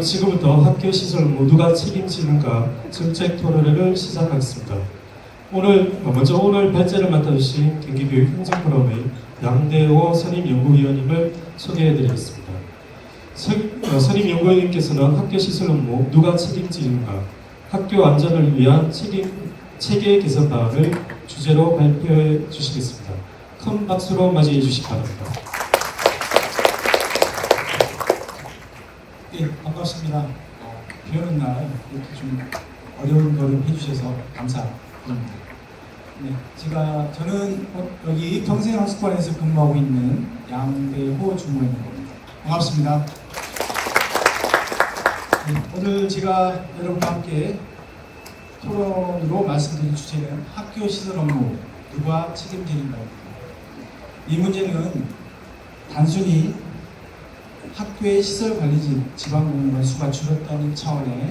지금부터 학교 시설 모두가 책임지는가 정책 토론회를 시작하겠습니다. 오늘 발제를 맡아주신 경기교육행정포럼의 양대호 선임연구위원님을 소개해드리겠습니다. 선임연구위원님께서는 학교 시설 업무 누가 책임지는가, 학교 안전을 위한 체계 개선방안을 주제로 발표해 주시겠습니다. 큰 박수로 맞이해 주시기 바랍니다. 네, 반갑습니다. 비 오는 날 이렇게 좀 어려운 걸음 해주셔서 감사드립니다. 네, 저는 여기 평생학습관에서 근무하고 있는 양대호 주무관입니다. 반갑습니다. 네, 오늘 제가 여러분과 함께 토론으로 말씀드릴 주제는 학교 시설 업무 누가 책임지는가입니다. 이 문제는 단순히 학교의 시설 관리직 지방공무원 수가 줄었다는 차원의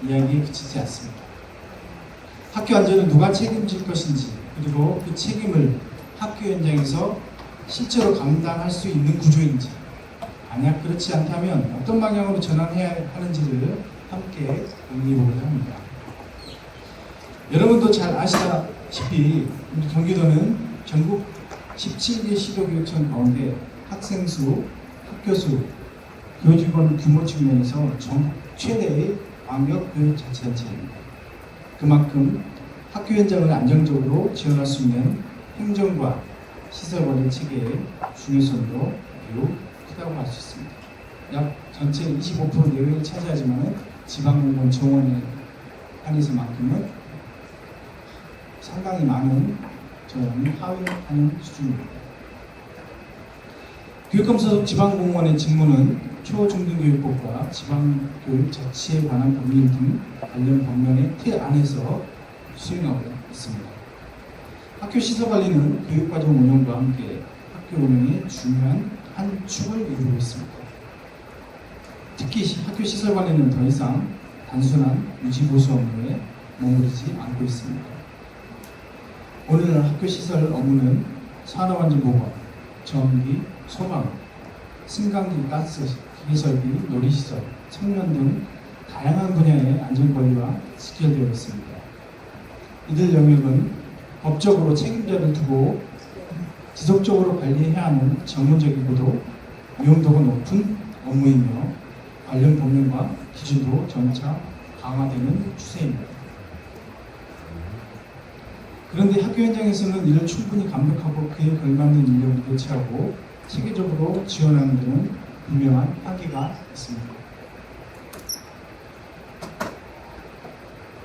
이야기에 그치지 않습니다. 학교 안전은 누가 책임질 것인지, 그리고 그 책임을 학교 현장에서 실제로 감당할 수 있는 구조인지, 만약 그렇지 않다면 어떤 방향으로 전환해야 하는지를 함께 논의해보고자 합니다. 여러분도 잘 아시다시피 우리 경기도는 전국 17개 시도교육청 가운데 학생 수, 학교 수, 교직원 규모 측면에서 전국 최대의 광역교육자치단체입니다. 그만큼 학교 현장을 안정적으로 지원할 수 있는 행정과 시설관리 체계의 중요성도 매우 크다고 할 수 있습니다. 약 전체 25% 내외를 차지하지만 지방공무원 정원에 한해서만큼은 상당히 많은 하위하는 수준입니다. 교육감 소속 지방공무원의 직무는 초중등교육법과 지방교육자치에 관한 법률 등 관련 법령의 틀 안에서 수행하고 있습니다. 학교 시설관리는 교육과정 운영과 함께 학교 운영의 중요한 한 축을 이루고 있습니다. 특히 학교 시설관리는 더 이상 단순한 유지보수 업무에 머무르지 않고 있습니다. 오늘날 학교 시설 업무는 산업안전보건, 전기, 소방, 승강기, 가스, 기계설비, 놀이시설, 청년 등 다양한 분야의 안전관리와 직결되어 있습니다. 이들 영역은 법적으로 책임자를 두고 지속적으로 관리해야 하는 전문적이고도 위험도가 높은 업무이며 관련 법령과 기준도 점차 강화되는 추세입니다. 그런데 학교 현장에서는 이를 충분히 감독하고 그에 걸맞는 인력을 배치하고 체계적으로 지원하는 데는 분명한 한계가 있습니다.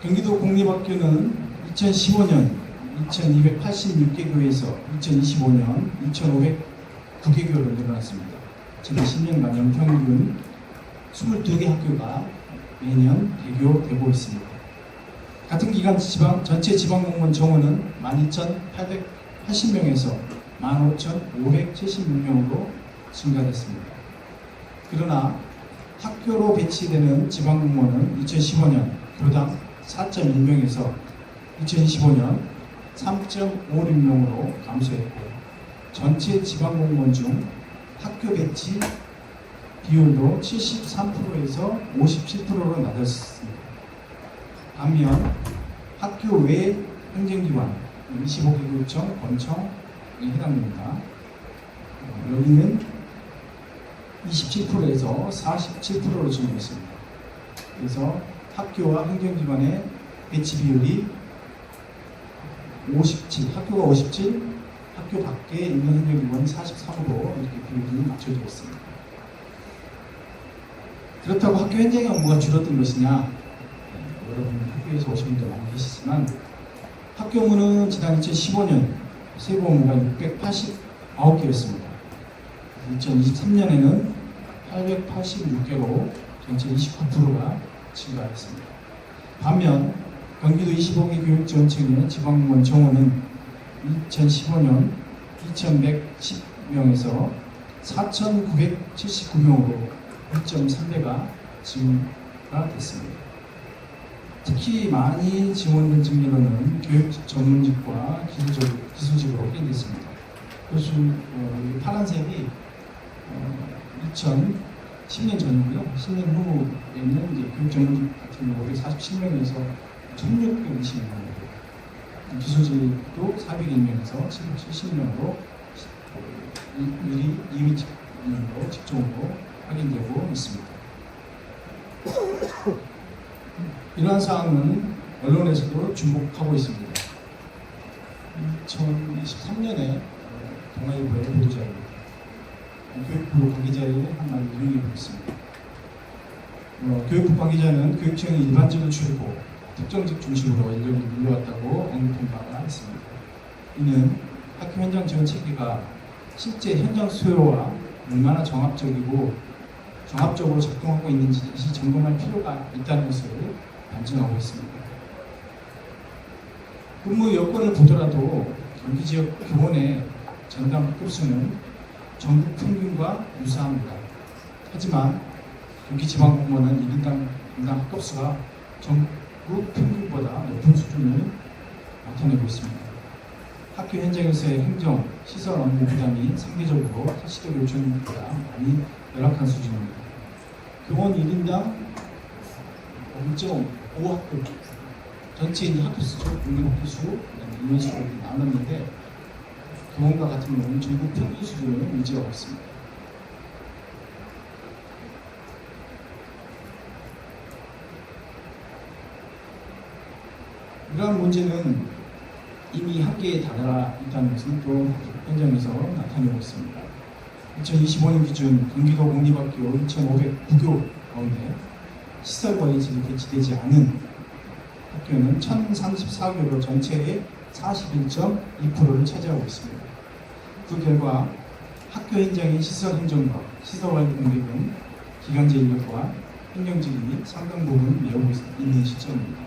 경기도 공립학교는 2015년 2286개 교에서 2025년 2509개 교로 늘어났습니다. 지난 10년간 연평균 22개 학교가 매년 개교되고 있습니다. 같은 기간 전체 지방공무원 정원은 12,880명에서 15,576명으로 증가됐습니다. 그러나 학교로 배치되는 지방공무원은 2015년 교당 4.1명에서 2025년 3.56명으로 감소했고, 전체 지방공무원 중 학교 배치 비율도 73%에서 57%로 낮았습니다. 반면 학교 외 행정기관 25개 교육청, 권청에 해당됩니다. 여기는 27%에서 47%로 증가했습니다. 그래서 학교와 행정기관의 배치 비율이 57, 학교가 57, 학교 밖에 있는 행정기관이 43으로 이렇게 비율이 맞춰져 있습니다. 그렇다고 학교 현장의 업무가 줄었던 것이냐? 여러분 학교에서 오신 분들 많이 계시지만 학교 업무는 지난 2015년 세부 업무가 689개였습니다. 2023년에는 886개로 전체 29%가 증가했습니다. 반면 경기도 25개 교육지원청의 지방공무원 정원은 2015년 2110명에서 4979명으로 1.3배가 증가됐습니다. 특히 많이 지원된 직렬로는 교육 전문직과 기술직으로 확인됐습니다. 그래서 파란색이 10년 전이고요. 10년 후에는 이제 교육 전문직 같은 경우 547명에서 1620명, 기소직도 401명에서 770명으로 미리 임의직으로 직종으로 확인되고 있습니다. 이러한 사항은 언론에서도 주목하고 있습니다. 2023년에 동아일보의 보도자료입니다. 교육부 관계자의 한마디 인용해보겠습니다. 교육부 관계자는 교육청이 일반직을 줄이고 특정직 중심으로 인력을 늘려왔다고 언급한 바가 있습니다. 이는 학교 현장 지원 체계가 실제 현장 수요와 얼마나 종합적으로 작동하고 있는지 다시 점검할 필요가 있다는 것을 반증하고 있습니다. 근무 여건을 보더라도 경기 지역 교원의 전담 학급수는 전국 평균과 유사합니다. 하지만 경기지방공무원은 1인당 인당 학급수가 전국 평균보다 높은 수준을 나타내고 있습니다. 학교 현장에서의 행정, 시설 업무 부담이 상대적으로 타시도 요청보다 많이 열악한 수준입니다. 교원 1인당 0.5학급, 전체 이제 학급수죠. 국민 학급수, 인원수로 나눴는데 교원과 같은 경우는 전국 평균 수준을 유지하고 있습니다. 이러한 문제는 이미 한계에 다다라 있다는 것은 또 현장에서 나타내고 있습니다. 2025년 기준 경기도 공립학교 2,509교 가운데 시설관리직이 배치되지 않은 학교는 1,034교로 전체의 41.2%를 차지하고 있습니다. 그 결과 학교 현장의 시설 행정과 시설 관리 공백은 기간제 인력과 행정직이 상당 부분 메우고 있는 시점입니다.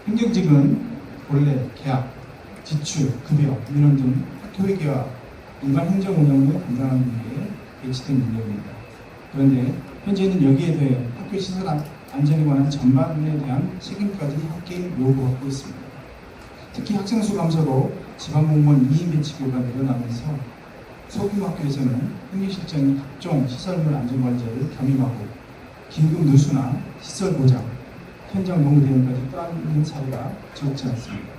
행정직은 원래 계약, 지출, 급여, 민원 등 학교 회계와 일반 행정 운영을 담당하는 위해 배치된 인력입니다. 그런데 현재는 여기에 더해 학교 시설 안전에 관한 전반에 대한 책임까지 함께 요구하고 있습니다. 특히 학생 수 감소로 지방공무원 2인 배치 규모가 늘어나면서 소규모 학교에서는 행정실장이 각종 시설물 안전관리자를 겸임하고 긴급 누수나 시설 보장, 현장 노무 대응까지 떠안는 사례가 적지 않습니다.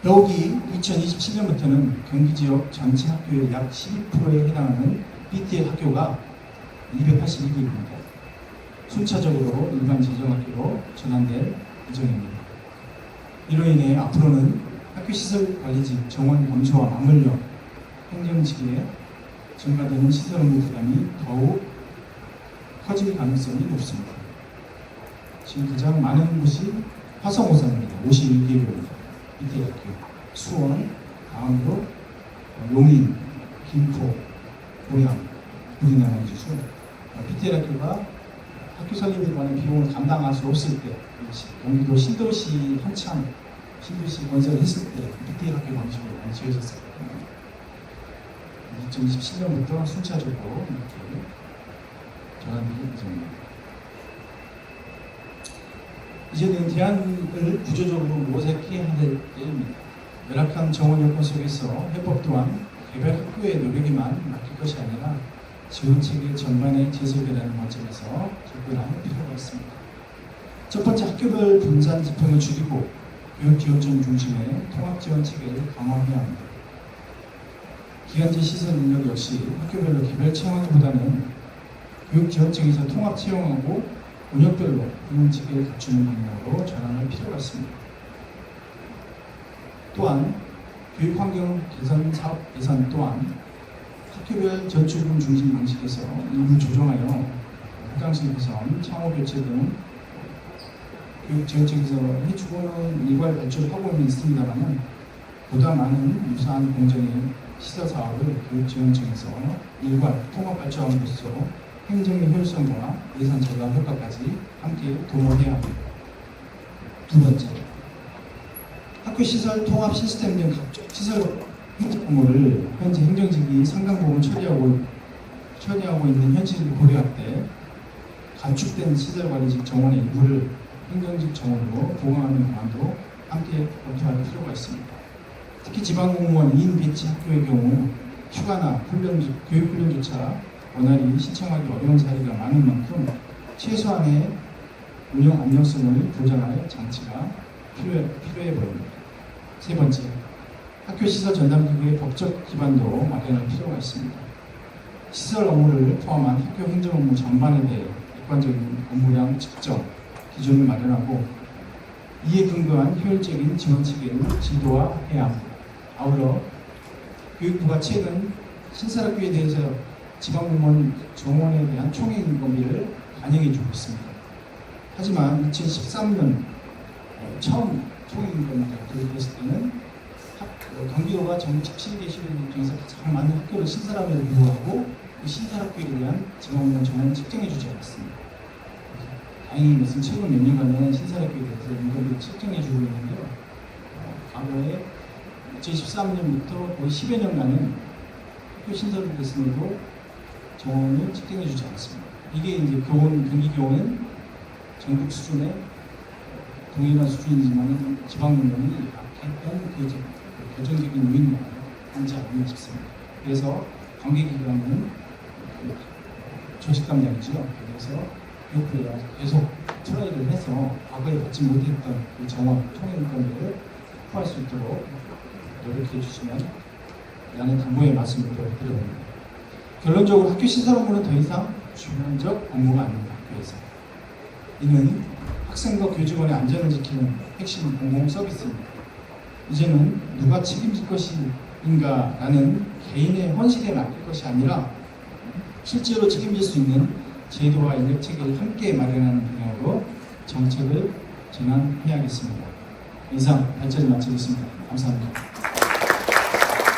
더욱이 2027년부터는 경기 지역 전체 학교의 약 12%에 해당하는 BTL 학교가 281개입니다. 순차적으로 일반 재정학교로 전환될 예정입니다. 이로 인해 앞으로는 학교시설 관리직 정원 감소와 맞물려 행정직에 증가되는 시설 업무 부담이 더욱 커질 가능성이 높습니다. 지금 가장 많은 곳이 화성호산입니다. 51개교입니다. BTL 학교, 수원, 다음으로 용인, 김포, 고양, 우리나라 주수 BTL 학교가 학교 설립에 관한 비용을 감당할 수 없을 때 경기도 신도시 한참 신도시 건설을 했을 때 BTL 학교 방식으로 많이 지어졌어요. 2027년부터 순차적으로 이렇게 전환될 예정입니다. 이제는 대안을 구조적으로 모색해야 될 때입니다. 열악한 정원 여건 속에서 해법 또한 개별 학교의 노력에만 맡길 것이 아니라 지원체계 전반의 재설계라는 관점에서 접근할 필요가 있습니다. 첫 번째, 학교별 분산 지평을 줄이고 교육지원청 중심의 통합지원체계를 강화해야 합니다. 기간제 시설 인력 역시 학교별로 개별 채용하기보다는 교육지원청에서 통합 채용하고 운역별로 운영체계를 갖추는 방향으로 전환할 필요가 있습니다. 또한 교육환경 개선 사업 예산 또한 학교별 저출금 중심 방식에서 일부 조정하여 학강실 개선, 창업 교체 등 교육지원청에서 해주고는 일괄 발주를 하고는 있습니다만 보다 많은 유사한 공정의 시설 사업을 교육지원청에서 일괄 통합 발주함으로써 행정의 효율성과 예산 절감 효과까지 함께 도모해야 합니다. 두 번째, 학교 시설 통합 시스템 등 각종 시설 행정 업무를 현재 행정직이 상당 부분 처리하고 있는 현실을 고려할 때 감축된 시설 관리직 정원의 일부를 행정직 정원으로 보강하는 방안도 함께 검토할 필요가 있습니다. 특히 지방공무원 2인 배치 학교의 경우 휴가나 교육 훈련조차 원활히 신청하기 어려운 사례가 많은 만큼 최소한의 운영 안정성을 보장할 장치가 필요해 보입니다. 세 번째, 학교 시설 전담 기구의 법적 기반도 마련할 필요가 있습니다. 시설 업무를 포함한 학교 행정 업무 전반에 대해 객관적인 업무량 측정 기준을 마련하고 이에 근거한 효율적인 지원 체계를 지도화해야 합니다. 아울러 교육부가 최근 신설학교에 대해서 지방공무원 정원에 대한 총액 인건비를 반영해 주고 있습니다. 하지만 2013년 처음 총액 인건비가 도입됐을 때는 경기도가 전국 17개 시군 중에서 가장 많은 학교를 신설함에도 불구하고 그 신설학교에 대한 지방공무원 정원을 책정해 주지 않았습니다. 다행히 무슨 최근 몇 년간은 신설학교에 대해서 인건비를 책정해 주고 있는데요. 과거에 2013년부터 거의 10여 년간은 학교 신설이 됐음에도 정원을 책정해 주지 않았습니다. 이게 이제 경기교원은 전국 수준의 동일한 수준이지만 지방공무원이 약했던 그 결정적인 요인이 한지 않나 싶습니다. 그래서 관계기관은 조직 감량이죠. 그래서 교육부가 계속 트라이를 해서 과거에 받지 못했던 그 정원 통행 인건비를 확보할 수 있도록 노력해 주시면 라는 당부의 말씀을 드려봅니다. 결론적으로 학교 시설 업무는 더 이상 주관적 업무가 아닙니다. 학교에서 이는 학생과 교직원의 안전을 지키는 핵심 공공 서비스입니다. 이제는 누가 책임질 것인가라는 개인의 헌신에 맡길 것이 아니라 실제로 책임질 수 있는 제도와 인력 체계를 함께 마련하는 방향으로 정책을 전환해야겠습니다. 이상 발제를 마치겠습니다. 감사합니다.